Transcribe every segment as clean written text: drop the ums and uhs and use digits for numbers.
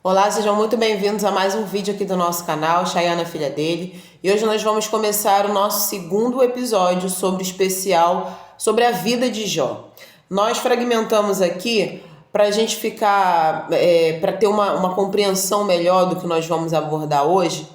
Olá, sejam muito bem-vindos a mais um vídeo aqui do nosso canal, Chayana Filha dele. E hoje nós vamos começar o nosso segundo episódio sobre o especial sobre a vida de Jó. Nós fragmentamos aqui para a gente ficar, para ter uma compreensão melhor do que nós vamos abordar hoje,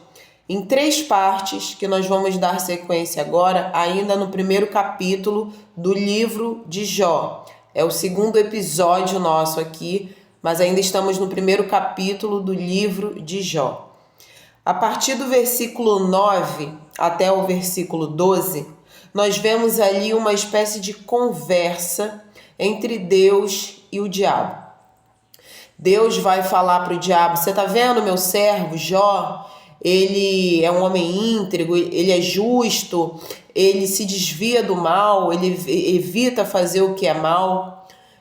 em 3 partes que nós vamos dar sequência agora, ainda no primeiro capítulo do livro de Jó. É o segundo episódio nosso aqui, mas ainda estamos no primeiro capítulo do livro de Jó. A partir do versículo 9 até o versículo 12, nós vemos ali uma espécie de conversa entre Deus e o diabo. Deus vai falar para o diabo: você está vendo meu servo Jó? Ele é um homem íntegro, ele é justo, ele se desvia do mal, ele evita fazer o que é mal.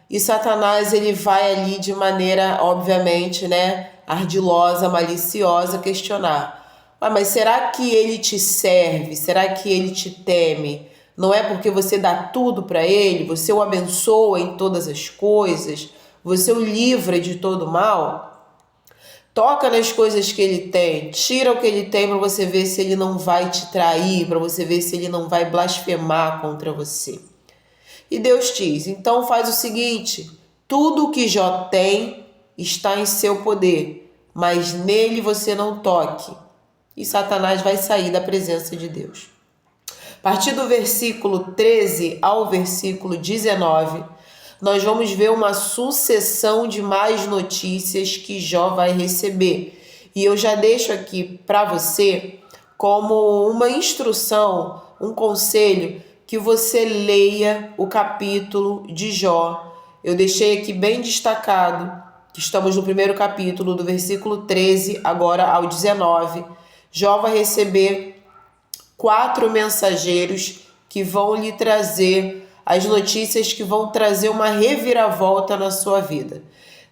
E Satanás, ele vai ali de maneira, obviamente, ardilosa, maliciosa, questionar: mas será que ele te serve? Será que ele te teme? Não é porque você dá tudo para ele, você o abençoa em todas as coisas, você o livra de todo mal? Toca nas coisas que ele tem, tira o que ele tem para você ver se ele não vai te trair, para você ver se ele não vai blasfemar contra você. E Deus diz: então faz o seguinte, tudo o que Jó tem está em seu poder, mas nele você não toque. E Satanás vai sair da presença de Deus. A partir do versículo 13 ao versículo 19, nós vamos ver uma sucessão de mais notícias que Jó vai receber. E eu já deixo aqui para você como uma instrução, um conselho, que você leia o capítulo de Jó. Eu deixei aqui bem destacado que estamos no primeiro capítulo, do versículo 13 agora ao 19. Jó vai receber 4 mensageiros que vão lhe trazer as notícias que vão trazer uma reviravolta na sua vida.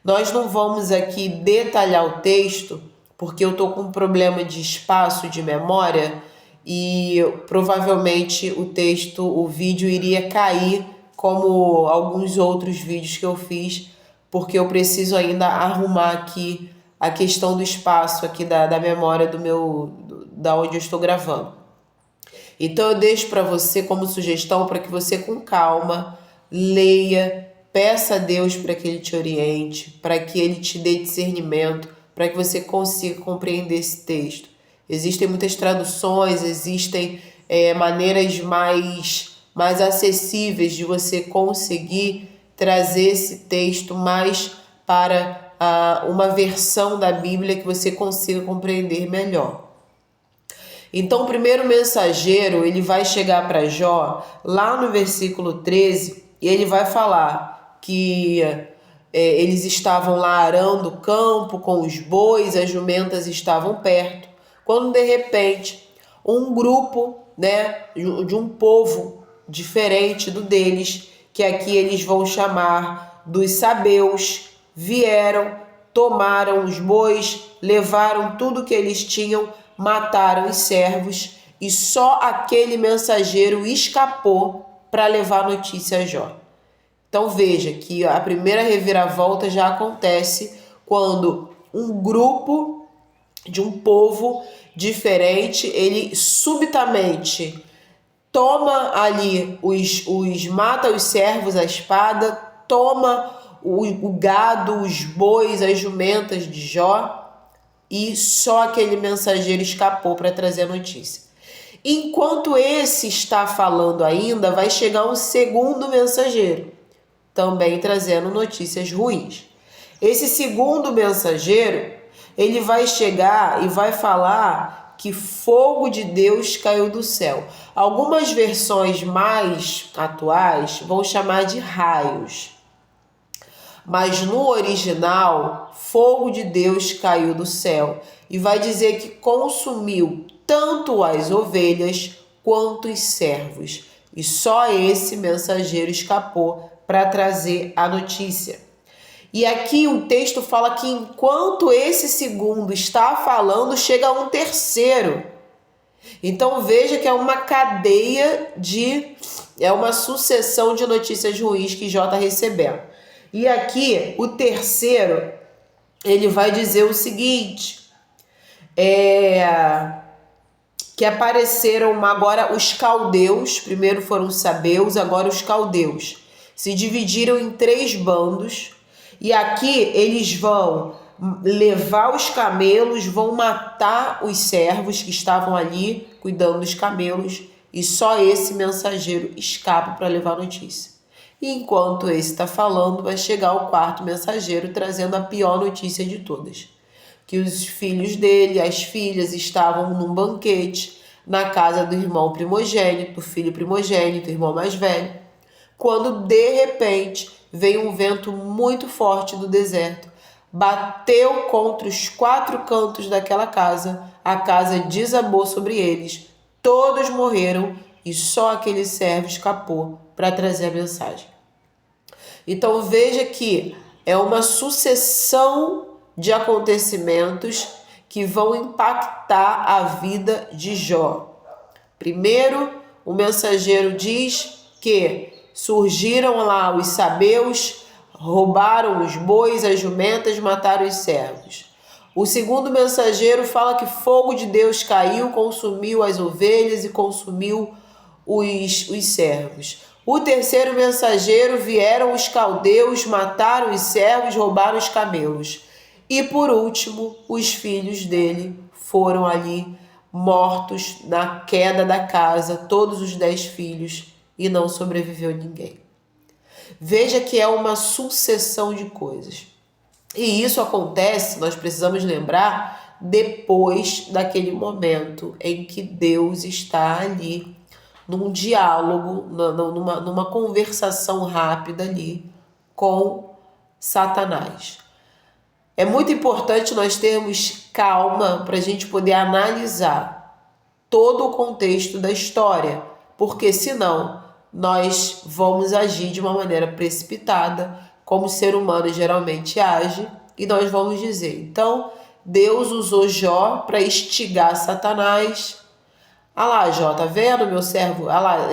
Nós não vamos aqui detalhar o texto, porque eu estou com um problema de espaço, de memória, e provavelmente o vídeo iria cair como alguns outros vídeos que eu fiz, porque eu preciso ainda arrumar aqui a questão do espaço aqui da memória da onde eu estou gravando. Então eu deixo para você como sugestão para que você com calma leia, peça a Deus para que Ele te oriente, para que Ele te dê discernimento, para que você consiga compreender esse texto. Existem muitas traduções, existem maneiras mais acessíveis de você conseguir trazer esse texto mais para uma versão da Bíblia que você consiga compreender melhor. Então o primeiro mensageiro, ele vai chegar para Jó lá no versículo 13 e ele vai falar que eles estavam lá arando o campo com os bois, as jumentas estavam perto, quando de repente um grupo de um povo diferente do deles, que aqui eles vão chamar dos sabeus, vieram, tomaram os bois, levaram tudo que eles tinham, mataram os servos, e só aquele mensageiro escapou para levar notícia a Jó. Então veja que a primeira reviravolta já acontece quando um grupo de um povo diferente, ele subitamente toma ali, mata os servos à espada, toma o gado, os bois, as jumentas de Jó, e só aquele mensageiro escapou para trazer a notícia. Enquanto esse está falando ainda, vai chegar um segundo mensageiro, também trazendo notícias ruins. Esse segundo mensageiro, ele vai chegar e vai falar que fogo de Deus caiu do céu. Algumas versões mais atuais vão chamar de raios. Mas no original, fogo de Deus caiu do céu e vai dizer que consumiu tanto as ovelhas quanto os servos. E só esse mensageiro escapou para trazer a notícia. E aqui o texto fala que enquanto esse segundo está falando, chega um terceiro. Então veja que é uma cadeia é uma sucessão de notícias ruins que Jó está recebendo. E aqui, o terceiro, ele vai dizer o seguinte, que apareceram agora os caldeus, primeiro foram os sabeus, agora os caldeus. Se dividiram em 3 bandos, e aqui eles vão levar os camelos, vão matar os servos que estavam ali cuidando dos camelos, e só esse mensageiro escapa para levar notícia. E enquanto esse está falando, vai chegar o 4º mensageiro trazendo a pior notícia de todas. Que os filhos dele, as filhas, estavam num banquete na casa do irmão primogênito, do filho primogênito, irmão mais velho, quando de repente veio um vento muito forte do deserto, bateu contra os 4 cantos daquela casa, a casa desabou sobre eles, todos morreram e só aquele servo escapou para trazer a mensagem. Então veja que é uma sucessão de acontecimentos que vão impactar a vida de Jó. Primeiro, o mensageiro diz que surgiram lá os sabeus, roubaram os bois, as jumentas, mataram os servos. O segundo mensageiro fala que fogo de Deus caiu, consumiu as ovelhas e consumiu os servos. O terceiro mensageiro vieram os caldeus, mataram os servos, roubaram os camelos. E por último, os filhos dele foram ali mortos na queda da casa, todos os 10 filhos, e não sobreviveu ninguém. Veja que é uma sucessão de coisas. E isso acontece, nós precisamos lembrar, depois daquele momento em que Deus está ali, num diálogo, numa conversação rápida ali com Satanás. É muito importante nós termos calma para a gente poder analisar todo o contexto da história, porque senão nós vamos agir de uma maneira precipitada, como o ser humano geralmente age, e nós vamos dizer, então, Deus usou Jó para instigar Satanás. Ah lá, Jó, tá vendo meu servo? Ah lá,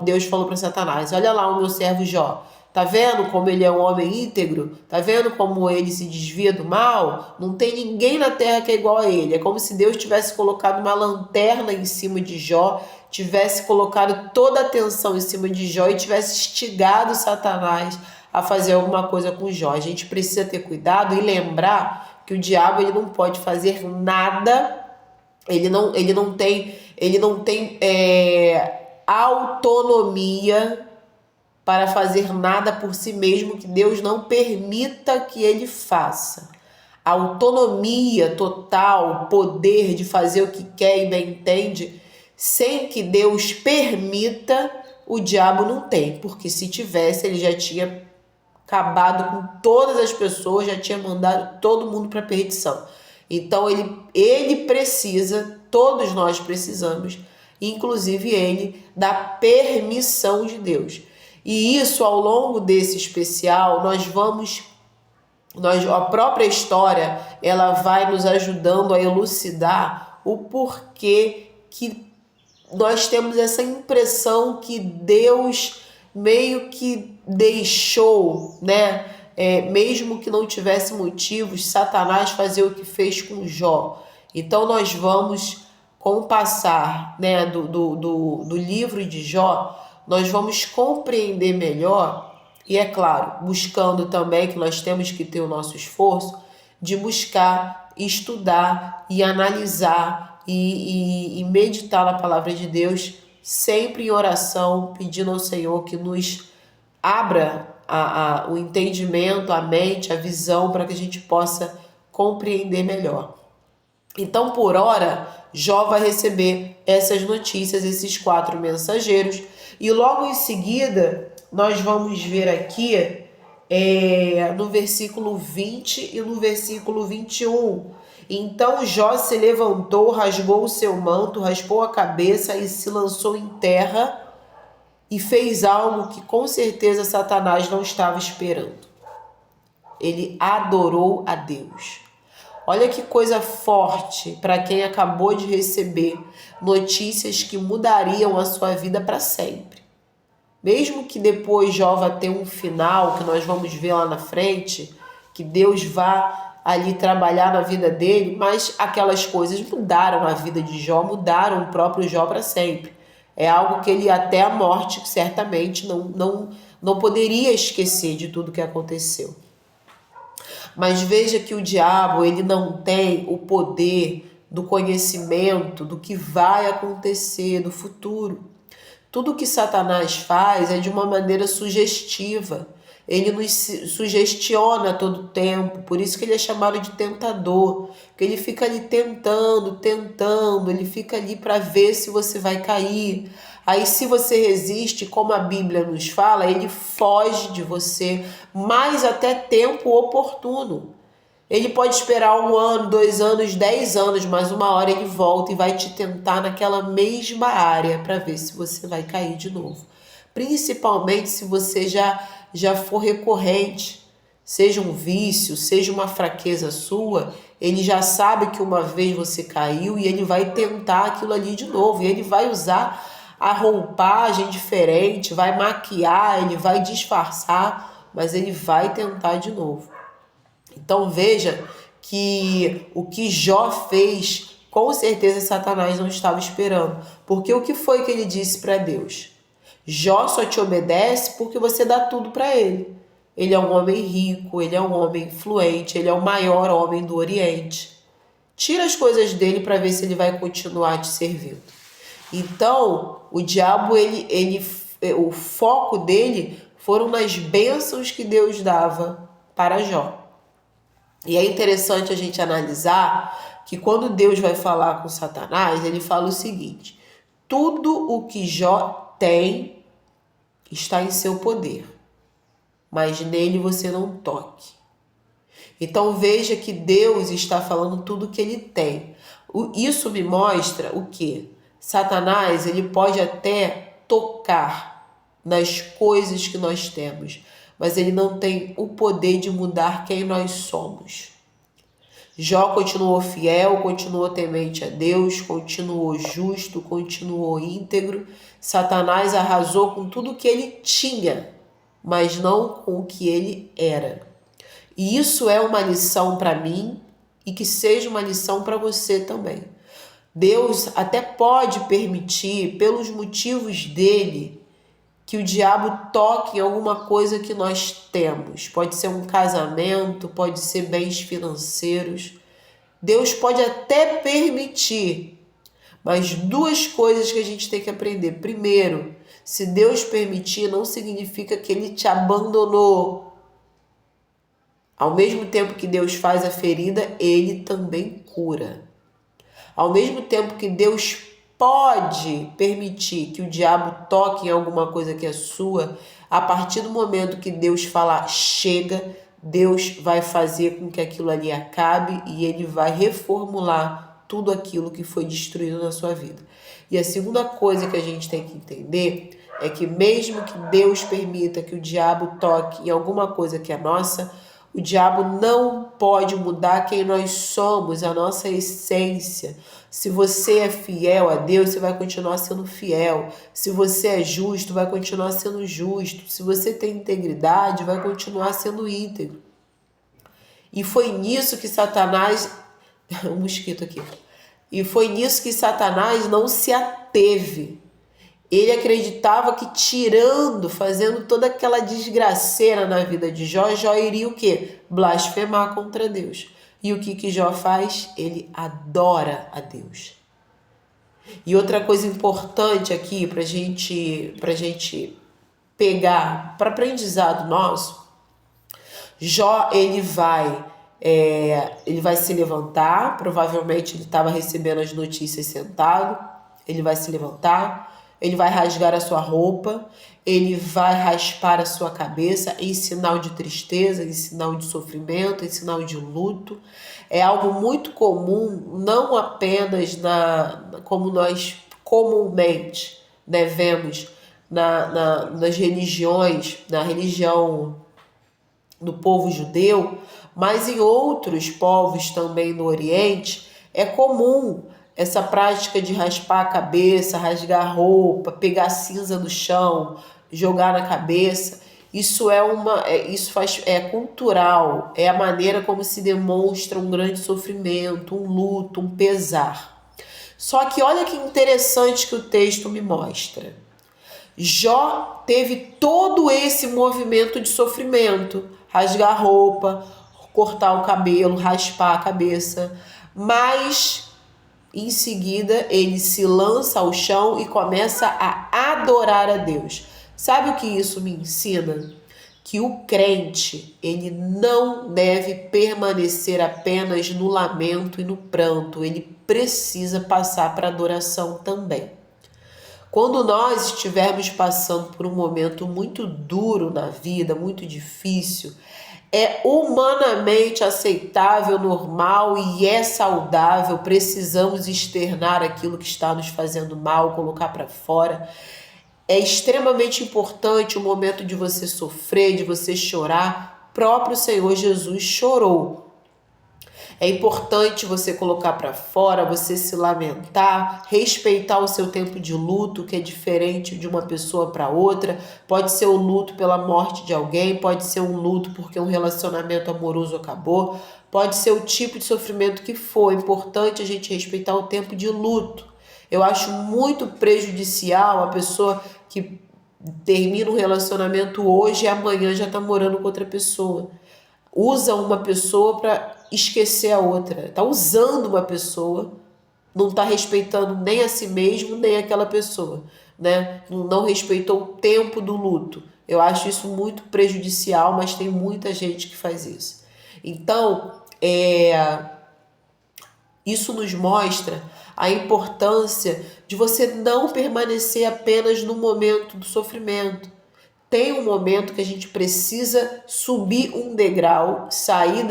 Deus falou para Satanás, olha lá o meu servo Jó. Tá vendo como ele é um homem íntegro? Tá vendo como ele se desvia do mal? Não tem ninguém na terra que é igual a ele. É como se Deus tivesse colocado uma lanterna em cima de Jó, tivesse colocado toda a atenção em cima de Jó e tivesse instigado Satanás a fazer alguma coisa com Jó. A gente precisa ter cuidado e lembrar que o diabo ele não pode fazer nada, ele não tem autonomia para fazer nada por si mesmo que Deus não permita que ele faça. A autonomia total, o poder de fazer o que quer e bem entende, sem que Deus permita, o diabo não tem, porque se tivesse, ele já tinha acabado com todas as pessoas, já tinha mandado todo mundo para a perdição. Então ele precisa, todos nós precisamos, inclusive ele, da permissão de Deus. E isso, ao longo desse especial, a própria história, ela vai nos ajudando a elucidar o porquê que nós temos essa impressão que Deus meio que deixou, né? Mesmo que não tivesse motivos, Satanás fazer o que fez com Jó. Então nós vamos, com o passar, né, do livro de Jó, nós vamos compreender melhor, e é claro, buscando também, que nós temos que ter o nosso esforço, de buscar, estudar e analisar e meditar na palavra de Deus, sempre em oração, pedindo ao Senhor que nos abra o entendimento, a mente, a visão, para que a gente possa compreender melhor. Então, por hora, Jó vai receber essas notícias, esses 4 mensageiros, e logo em seguida, nós vamos ver aqui no versículo 20 e no versículo 21. Então Jó se levantou, rasgou o seu manto, raspou a cabeça e se lançou em terra e fez algo que com certeza Satanás não estava esperando. Ele adorou a Deus. Olha que coisa forte para quem acabou de receber notícias que mudariam a sua vida para sempre. Mesmo que depois Jó vá ter um final, que nós vamos ver lá na frente, que Deus vá ali trabalhar na vida dele, mas aquelas coisas mudaram a vida de Jó, mudaram o próprio Jó para sempre. É algo que ele até a morte certamente não poderia esquecer de tudo que aconteceu. Mas veja que o diabo, ele não tem o poder do conhecimento do que vai acontecer no futuro. Tudo que Satanás faz é de uma maneira sugestiva. Ele nos sugestiona todo o tempo, por isso que ele é chamado de tentador, porque ele fica ali tentando, ele fica ali para ver se você vai cair. Aí se você resiste, como a Bíblia nos fala, ele foge de você, mas até tempo oportuno. Ele pode esperar 1 ano, 2 anos, 10 anos, mas uma hora ele volta e vai te tentar naquela mesma área para ver se você vai cair de novo. Principalmente se você já for recorrente, seja um vício, seja uma fraqueza sua, ele já sabe que uma vez você caiu e ele vai tentar aquilo ali de novo. E ele vai usar a roupagem diferente, vai maquiar, ele vai disfarçar, mas ele vai tentar de novo. Então veja que o que Jó fez, com certeza Satanás não estava esperando. Porque o que foi que ele disse para Deus? Jó só te obedece porque você dá tudo para ele. Ele é um homem rico, ele é um homem influente, ele é o maior homem do Oriente. Tira as coisas dele para ver se ele vai continuar te servindo. Então, o diabo, o foco dele foram nas bênçãos que Deus dava para Jó. E é interessante a gente analisar que quando Deus vai falar com Satanás, ele fala o seguinte: tudo o que Jó tem está em seu poder, mas nele você não toque. Então veja que Deus está falando tudo o que ele tem. Isso me mostra o quê? Satanás, ele pode até tocar nas coisas que nós temos, mas ele não tem o poder de mudar quem nós somos. Jó continuou fiel, continuou temente a Deus, continuou justo, continuou íntegro. Satanás arrasou com tudo que ele tinha, mas não com o que ele era. E isso é uma lição para mim e que seja uma lição para você também. Deus até pode permitir, pelos motivos dele, que o diabo toque em alguma coisa que nós temos. Pode ser um casamento, pode ser bens financeiros. Deus pode até permitir, mas 2 coisas que a gente tem que aprender. Primeiro, se Deus permitir, não significa que ele te abandonou. Ao mesmo tempo que Deus faz a ferida, ele também cura. Ao mesmo tempo que Deus pode permitir que o diabo toque em alguma coisa que é sua, a partir do momento que Deus falar chega, Deus vai fazer com que aquilo ali acabe e ele vai reformular tudo aquilo que foi destruído na sua vida. E a segunda coisa que a gente tem que entender é que mesmo que Deus permita que o diabo toque em alguma coisa que é nossa, o diabo não pode mudar quem nós somos, a nossa essência. Se você é fiel a Deus, você vai continuar sendo fiel. Se você é justo, vai continuar sendo justo. Se você tem integridade, vai continuar sendo íntegro. E foi nisso que Satanás... um mosquito aqui. E foi nisso que Satanás não se ateve. Ele acreditava que tirando, fazendo toda aquela desgraceira na vida de Jó, Jó iria o quê? Blasfemar contra Deus. E o que Jó faz? Ele adora a Deus. E outra coisa importante aqui pra gente pegar, para aprendizado nosso, Jó, ele vai se levantar, provavelmente ele estava recebendo as notícias sentado, ele vai se levantar, ele vai rasgar a sua roupa, ele vai raspar a sua cabeça em sinal de tristeza, em sinal de sofrimento, em sinal de luto. É algo muito comum, não apenas como nós comumente vemos nas religiões, na religião do povo judeu, mas em outros povos também no Oriente, é comum essa prática de raspar a cabeça, rasgar a roupa, pegar cinza do chão, jogar na cabeça. É cultural, é a maneira como se demonstra um grande sofrimento, um luto, um pesar. Só que olha que interessante que o texto me mostra. Jó teve todo esse movimento de sofrimento, rasgar a roupa, cortar o cabelo, raspar a cabeça, mas em seguida ele se lança ao chão e começa a adorar a Deus. Sabe o que isso me ensina? Que o crente, ele não deve permanecer apenas no lamento e no pranto, ele precisa passar para a adoração também. Quando nós estivermos passando por um momento muito duro na vida, muito difícil, é humanamente aceitável, normal e é saudável, precisamos externar aquilo que está nos fazendo mal, colocar para fora. É extremamente importante o momento de você sofrer, de você chorar. O próprio Senhor Jesus chorou. É importante você colocar para fora, você se lamentar, respeitar o seu tempo de luto, que é diferente de uma pessoa para outra. Pode ser o luto pela morte de alguém, pode ser um luto porque um relacionamento amoroso acabou, pode ser o tipo de sofrimento que for. É importante a gente respeitar o tempo de luto. Eu acho muito prejudicial a pessoa que termina um relacionamento hoje e amanhã já está morando com outra pessoa. Usa uma pessoa para esquecer a outra. Está usando uma pessoa, não está respeitando nem a si mesmo, nem aquela pessoa, né? Não respeitou o tempo do luto. Eu acho isso muito prejudicial, mas tem muita gente que faz isso. Então, isso nos mostra a importância de você não permanecer apenas no momento do sofrimento. Tem um momento que a gente precisa subir um degrau, sair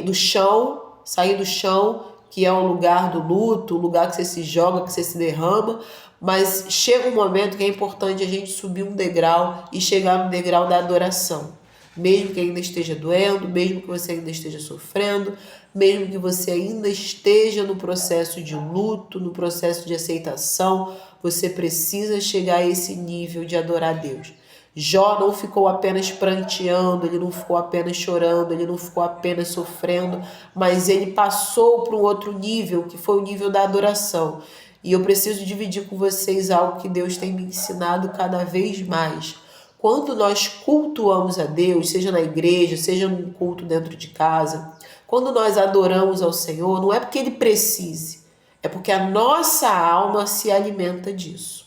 do chão, sair do chão, que é o lugar do luto, o lugar que você se joga, que você se derrama, mas chega um momento que é importante a gente subir um degrau e chegar no degrau da adoração. Mesmo que ainda esteja doendo, mesmo que você ainda esteja sofrendo, mesmo que você ainda esteja no processo de luto, no processo de aceitação, você precisa chegar a esse nível de adorar a Deus. Jó não ficou apenas pranteando, ele não ficou apenas chorando, ele não ficou apenas sofrendo, mas ele passou para um outro nível, que foi o nível da adoração. E eu preciso dividir com vocês algo que Deus tem me ensinado cada vez mais. Quando nós cultuamos a Deus, seja na igreja, seja num culto dentro de casa, quando nós adoramos ao Senhor, não é porque Ele precise, é porque a nossa alma se alimenta disso.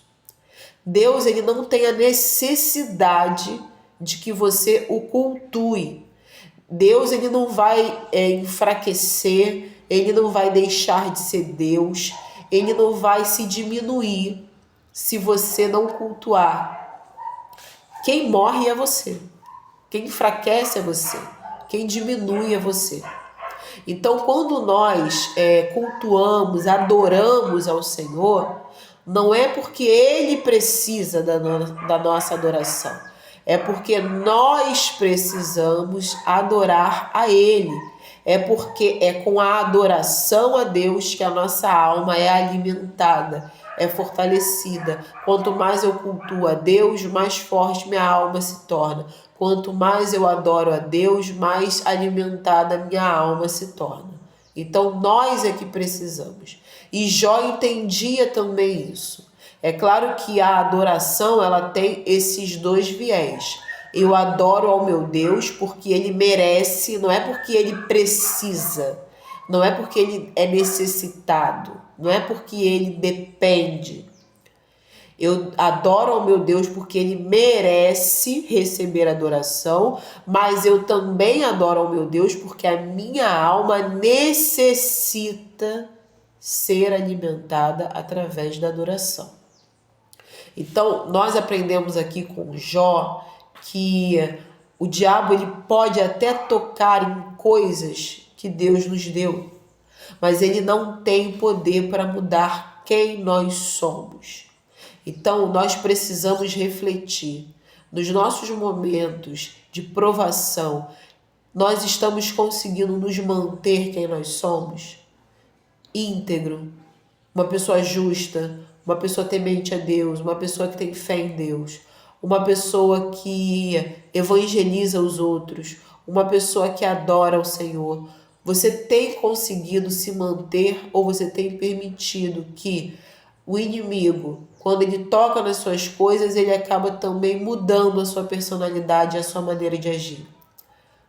Deus, ele não tem a necessidade de que você o cultue. Deus, ele não vai enfraquecer, ele não vai deixar de ser Deus, ele não vai se diminuir se você não cultuar. Quem morre é você, quem enfraquece é você, quem diminui é você. Então, quando nós cultuamos, adoramos ao Senhor, não é porque Ele precisa da nossa adoração, é porque nós precisamos adorar a Ele. É porque é com a adoração a Deus que a nossa alma é alimentada, é fortalecida. Quanto mais eu cultuo a Deus, mais forte minha alma se torna. Quanto mais eu adoro a Deus, mais alimentada minha alma se torna. Então nós é que precisamos. E Jó entendia também isso. É claro que a adoração, ela tem esses dois viés. Eu adoro ao meu Deus porque Ele merece, não é porque Ele precisa, não é porque Ele é necessitado, não é porque Ele depende. Eu adoro ao meu Deus porque Ele merece receber adoração, mas eu também adoro ao meu Deus porque a minha alma necessita ser alimentada através da adoração. Então, nós aprendemos aqui com Jó que o diabo ele pode até tocar em coisas que Deus nos deu, mas ele não tem poder para mudar quem nós somos. Então, nós precisamos refletir. Nos nossos momentos de provação, nós estamos conseguindo nos manter quem nós somos? Íntegro, uma pessoa justa, uma pessoa temente a Deus, uma pessoa que tem fé em Deus. uma pessoa que evangeliza os outros, uma pessoa que adora o Senhor, você tem conseguido se manter ou você tem permitido que o inimigo, quando ele toca nas suas coisas, ele acaba também mudando a sua personalidade, a sua maneira de agir?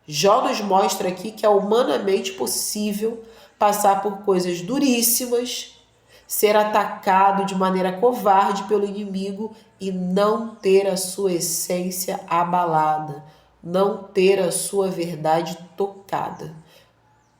Jó nos mostra aqui que é humanamente possível passar por coisas duríssimas, ser atacado de maneira covarde pelo inimigo e não ter a sua essência abalada, não ter a sua verdade tocada.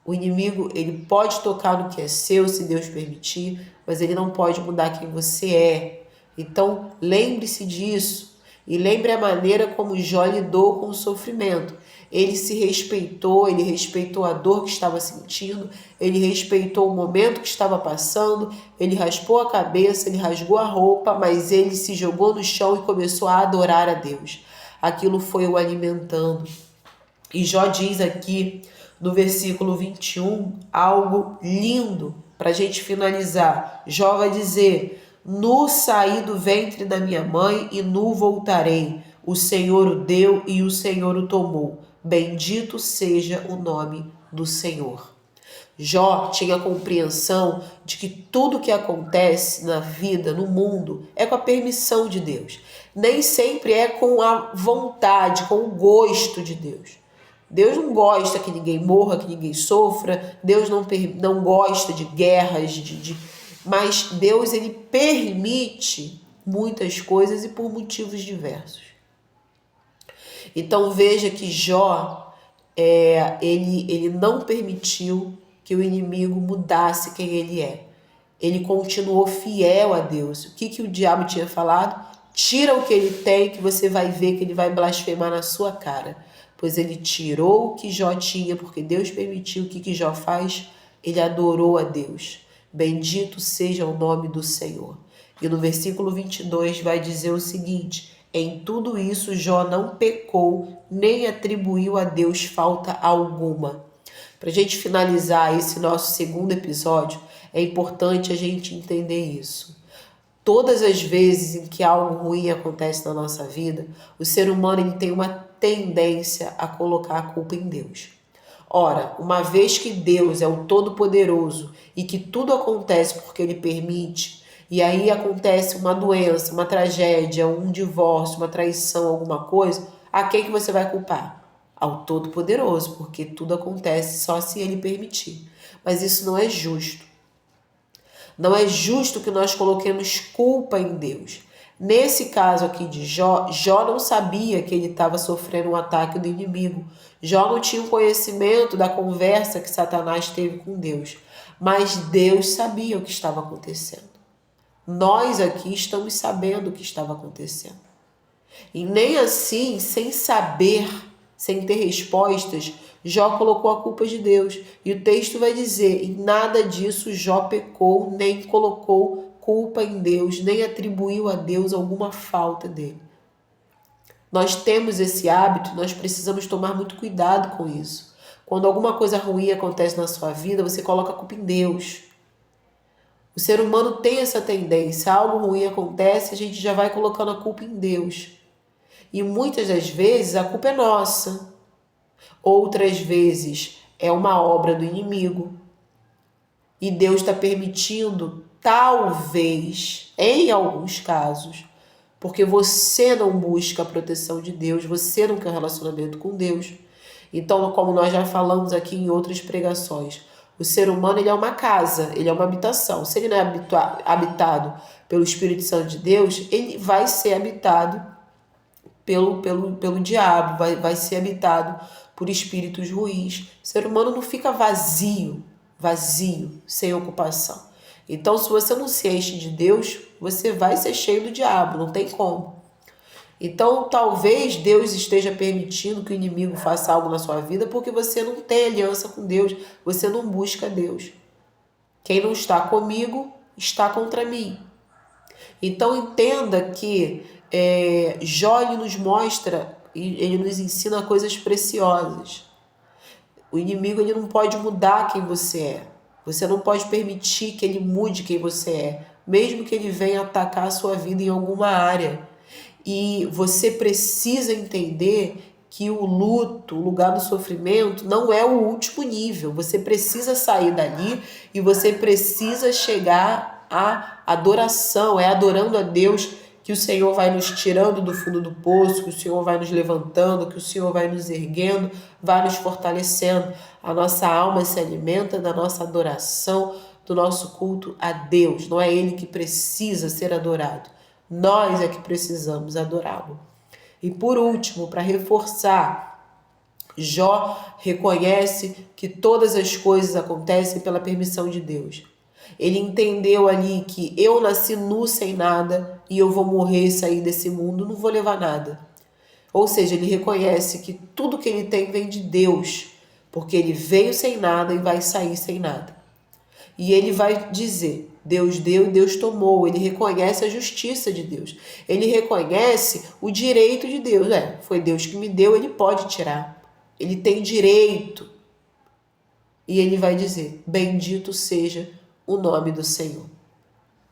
O inimigo, ele pode tocar no que é seu, se Deus permitir, mas ele não pode mudar quem você é. Então, lembre-se disso e lembre a maneira como Jó lidou com o sofrimento. Ele se respeitou, ele respeitou a dor que estava sentindo, ele respeitou o momento que estava passando, ele raspou a cabeça, ele rasgou a roupa, mas ele se jogou no chão e começou a adorar a Deus. Aquilo foi o alimentando. E Jó diz aqui, no versículo 21, algo lindo para a gente finalizar. Jó vai dizer: nu saí do ventre da minha mãe e nu voltarei. O Senhor o deu e o Senhor o tomou. Bendito seja o nome do Senhor. Jó tinha a compreensão de que tudo que acontece na vida, no mundo, é com a permissão de Deus. Nem sempre é com a vontade, com o gosto de Deus. Deus não gosta que ninguém morra, que ninguém sofra. Deus não gosta de guerras, mas Deus, ele permite muitas coisas e por motivos diversos. Então veja que Jó, ele não permitiu que o inimigo mudasse quem ele é. Ele continuou fiel a Deus. O que o diabo tinha falado? Tira o que ele tem, que você vai ver que ele vai blasfemar na sua cara. Pois ele tirou o que Jó tinha, porque Deus permitiu. O que Jó faz? Ele adorou a Deus. Bendito seja o nome do Senhor. E no versículo 22 vai dizer o seguinte: em tudo isso Jó não pecou, nem atribuiu a Deus falta alguma. Para a gente finalizar esse nosso segundo episódio, é importante a gente entender isso. Todas as vezes em que algo ruim acontece na nossa vida, o ser humano ele tem uma tendência a colocar a culpa em Deus. Ora, uma vez que Deus é o Todo-Poderoso e que tudo acontece porque Ele permite, e aí acontece uma doença, uma tragédia, um divórcio, uma traição, alguma coisa, a quem que você vai culpar? Ao Todo-Poderoso, porque tudo acontece só se Ele permitir. Mas isso não é justo. Não é justo que nós coloquemos culpa em Deus. Nesse caso aqui de Jó, Jó não sabia que ele estava sofrendo um ataque do inimigo. Jó não tinha o conhecimento da conversa que Satanás teve com Deus. Mas Deus sabia o que estava acontecendo. Nós aqui estamos sabendo o que estava acontecendo. E nem assim, sem saber, sem ter respostas, Jó colocou a culpa de Deus. E o texto vai dizer: em nada disso Jó pecou, nem colocou culpa em Deus, nem atribuiu a Deus alguma falta dele. Nós temos esse hábito, nós precisamos tomar muito cuidado com isso. Quando alguma coisa ruim acontece na sua vida, você coloca a culpa em Deus. O ser humano tem essa tendência, algo ruim acontece, a gente já vai colocando a culpa em Deus. E muitas das vezes a culpa é nossa. Outras vezes é uma obra do inimigo. E Deus está permitindo, talvez, em alguns casos, porque você não busca a proteção de Deus, você não quer um relacionamento com Deus. Então, como nós já falamos aqui em outras pregações, o ser humano ele é uma casa, ele é uma habitação. Se ele não é habitado pelo Espírito Santo de Deus, ele vai ser habitado pelo diabo, vai ser habitado por espíritos ruins. O ser humano não fica vazio, sem ocupação. Então, se você não se enche de Deus, você vai ser cheio do diabo, não tem como. Então, talvez Deus esteja permitindo que o inimigo faça algo na sua vida porque você não tem aliança com Deus, você não busca Deus. Quem não está comigo, está contra mim. Então, entenda que Jó ele nos mostra, ele nos ensina coisas preciosas. O inimigo ele não pode mudar quem você é. Você não pode permitir que ele mude quem você é, mesmo que ele venha atacar a sua vida em alguma área. E você precisa entender que o luto, o lugar do sofrimento, não é o último nível. Você precisa sair dali e você precisa chegar à adoração. É adorando a Deus que o Senhor vai nos tirando do fundo do poço, que o Senhor vai nos levantando, que o Senhor vai nos erguendo, vai nos fortalecendo. A nossa alma se alimenta da nossa adoração, do nosso culto a Deus. Não é Ele que precisa ser adorado. Nós é que precisamos adorá-lo. E por último, para reforçar, Jó reconhece que todas as coisas acontecem pela permissão de Deus. Ele entendeu ali que eu nasci nu sem nada e eu vou morrer e sair desse mundo, não vou levar nada. Ou seja, ele reconhece que tudo que ele tem vem de Deus, porque ele veio sem nada e vai sair sem nada. E ele vai dizer, Deus deu e Deus tomou. Ele reconhece a justiça de Deus. Ele reconhece o direito de Deus. Foi Deus que me deu, ele pode tirar. Ele tem direito. E ele vai dizer, bendito seja o nome do Senhor.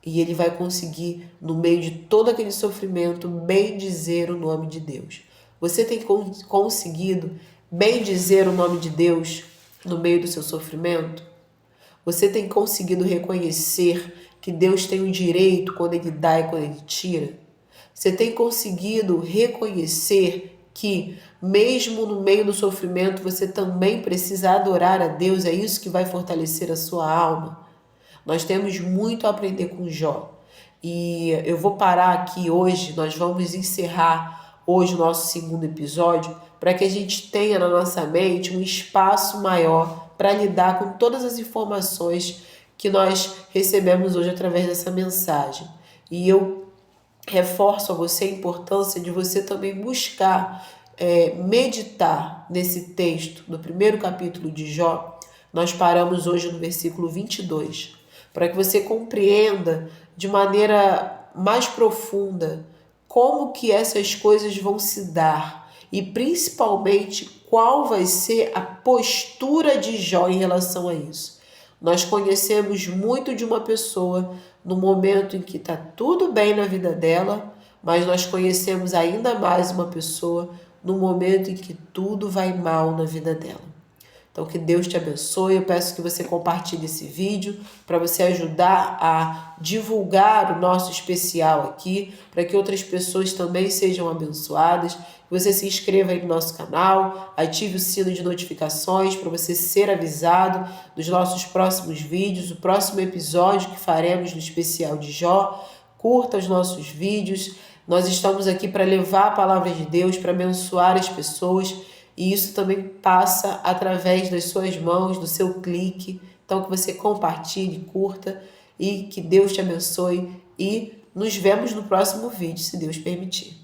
E ele vai conseguir, no meio de todo aquele sofrimento, bendizer o nome de Deus. Você tem conseguido bendizer o nome de Deus no meio do seu sofrimento? Você tem conseguido reconhecer que Deus tem o direito quando Ele dá e quando Ele tira? Você tem conseguido reconhecer que, mesmo no meio do sofrimento, você também precisa adorar a Deus? É isso que vai fortalecer a sua alma? Nós temos muito a aprender com Jó. E eu vou parar aqui hoje, nós vamos encerrar hoje o nosso segundo episódio, para que a gente tenha na nossa mente um espaço maior para lidar com todas as informações que nós recebemos hoje através dessa mensagem. E eu reforço a você a importância de você também buscar meditar nesse texto do primeiro capítulo de Jó. Nós paramos hoje no versículo 22, para que você compreenda de maneira mais profunda como que essas coisas vão se dar e principalmente qual vai ser a postura de Jó em relação a isso. Nós conhecemos muito de uma pessoa no momento em que está tudo bem na vida dela, mas nós conhecemos ainda mais uma pessoa no momento em que tudo vai mal na vida dela. Então, que Deus te abençoe. Eu peço que você compartilhe esse vídeo para você ajudar a divulgar o nosso especial aqui, para que outras pessoas também sejam abençoadas. Que você se inscreva aí no nosso canal, ative o sino de notificações para você ser avisado dos nossos próximos vídeos, o próximo episódio que faremos no especial de Jó. Curta os nossos vídeos. Nós estamos aqui para levar a palavra de Deus, para abençoar as pessoas. E isso também passa através das suas mãos, do seu clique. Então, que você compartilhe, curta e que Deus te abençoe. E nos vemos no próximo vídeo, se Deus permitir.